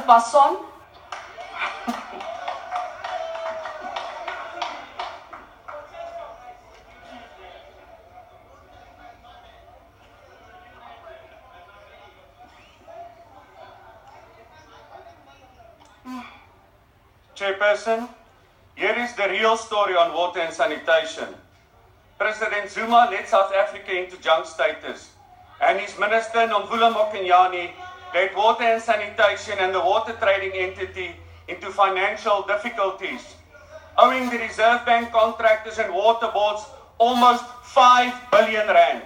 of Basson. Chairperson, here is the real story on water and sanitation. President Zuma led South Africa into junk status, and his minister Nomvula Mokenyane led water and sanitation and the water trading entity into financial difficulties, owing the Reserve Bank contractors and water boards almost 5 billion rand.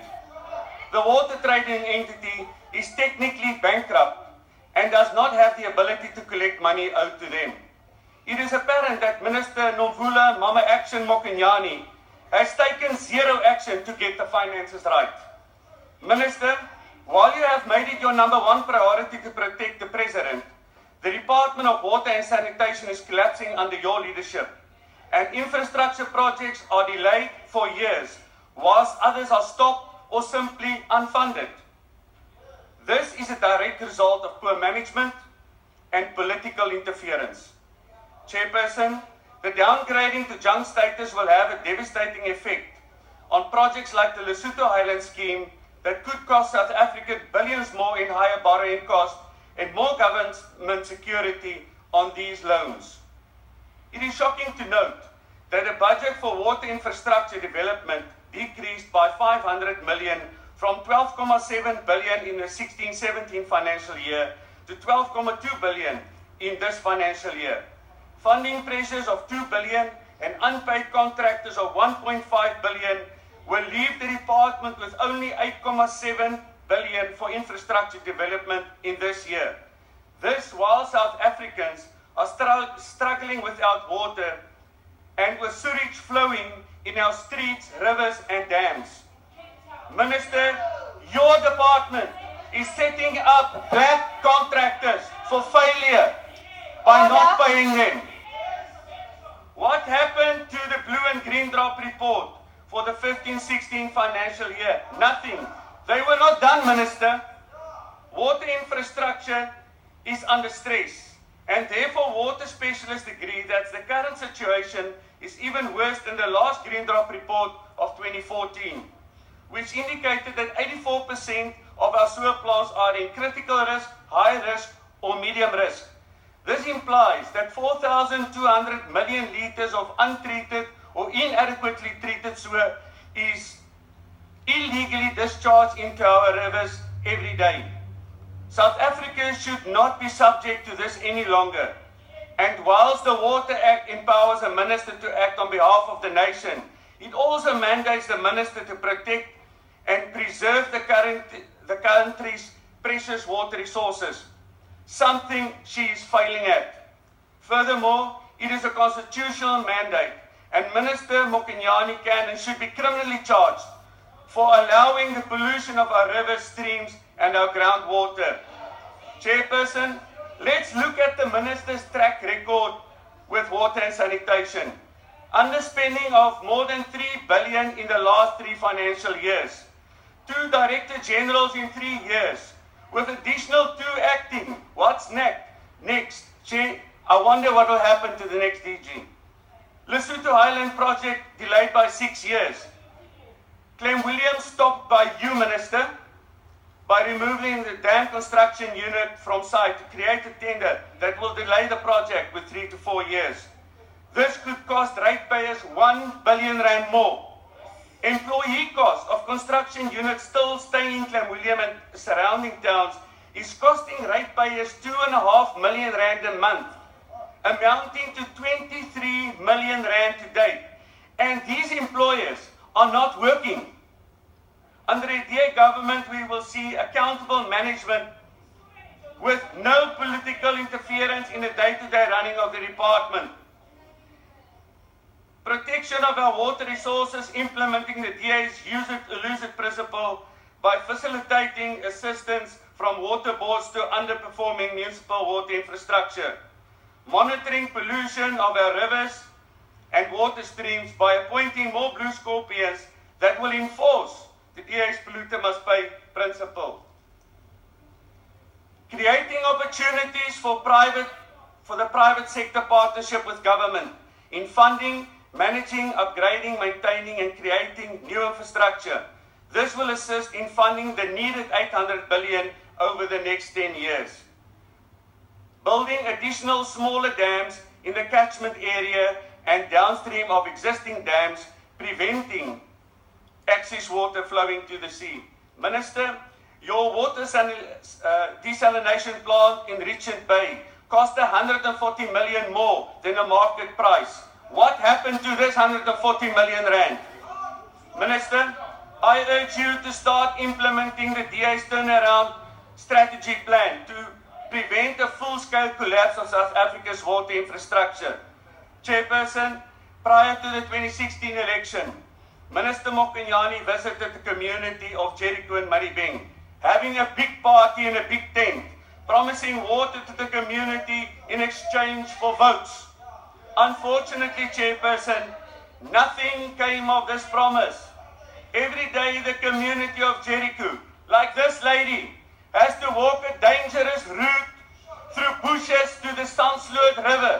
The water trading entity is technically bankrupt and does not have the ability to collect money owed to them. It is apparent that Minister Nomvula Mama Action Mokenyane has taken zero action to get the finances right. Minister, while you have made it your #1 priority to protect the President, the Department of Water and Sanitation is collapsing under your leadership, and infrastructure projects are delayed for years, whilst others are stopped or simply unfunded. This is a direct result of poor management and political interference. Chairperson, the downgrading to junk status will have a devastating effect on projects like the Lesotho Highlands scheme that could cost South Africa billions more in higher borrowing costs and more government security on these loans. It is shocking to note that the budget for water infrastructure development decreased by 500 million from 12.7 billion in the 16-17 financial year to 12.2 billion in this financial year. Funding pressures of 2 billion and unpaid contractors of 1.5 billion will leave the department with only 8.7 billion for infrastructure development in this year. This while South Africans are struggling without water and with sewage flowing in our streets, rivers and dams. Minister, your department is setting up black contractors for failure by not paying them. What happened to the blue and green drop report for the 15-16 financial year? Nothing. They were not done, Minister. Water infrastructure is under stress, and therefore water specialists agree that the current situation is even worse than the last green drop report of 2014, which indicated that 84% of our sewer plants are in critical risk, high risk or medium risk. This implies that 4,200 million litres of untreated or inadequately treated sewer is illegally discharged into our rivers every day. South Africa should not be subject to this any longer. And whilst the Water Act empowers a minister to act on behalf of the nation, it also mandates the minister to protect and preserve the country's precious water resources, something she is failing at. Furthermore, it is a constitutional mandate, and Minister Mokenyane can and should be criminally charged for allowing the pollution of our rivers, streams and our groundwater. Chairperson, let's look at the minister's track record with water and sanitation. Underspending of more than 3 billion in the last 3 financial years. 2 Director Generals in 3 years, with additional 2 acting. What's next? Chair, I wonder what will happen to the next DG. Lesotho Highland project delayed by 6 years. Clem Williams stopped by you, Minister, by removing the dam construction unit from site to create a tender that will delay the project with 3 to 4 years. This could cost ratepayers 1 billion rand more. Employee cost of construction units still staying in Clanwilliam and surrounding towns is costing ratepayers 2.5 million rand a month, amounting to 23 million rand to date. And these employers are not working. Under the DA government, we will see accountable management with no political interference in the day-to-day running of the department. Protection of our water resources, implementing the DA's use it or lose it principle by facilitating assistance from water boards to underperforming municipal water infrastructure. Monitoring pollution of our rivers and water streams by appointing more blue scorpions that will enforce the DA's polluter must pay principle. creating opportunities for the private sector partnership with government in funding, managing, upgrading, maintaining and creating new infrastructure. This will assist in funding the needed 800 billion over the next 10 years. Building additional smaller dams in the catchment area and downstream of existing dams, preventing excess water flowing to the sea. Minister, your water desalination plant in Richard Bay cost 140 million more than the market price. What happened to this 140 million rand? Minister, I urge you to start implementing the DA's turnaround strategy plan to prevent a full-scale collapse of South Africa's water infrastructure. Chairperson, prior to the 2016 election, Minister Mokenyane visited the community of Jericho and Maribeng, having a big party in a big tent, promising water to the community in exchange for votes. Unfortunately, Chairperson, nothing came of this promise. Every day the community of Jericho, like this lady, has to walk a dangerous route through bushes to the Sandsloot River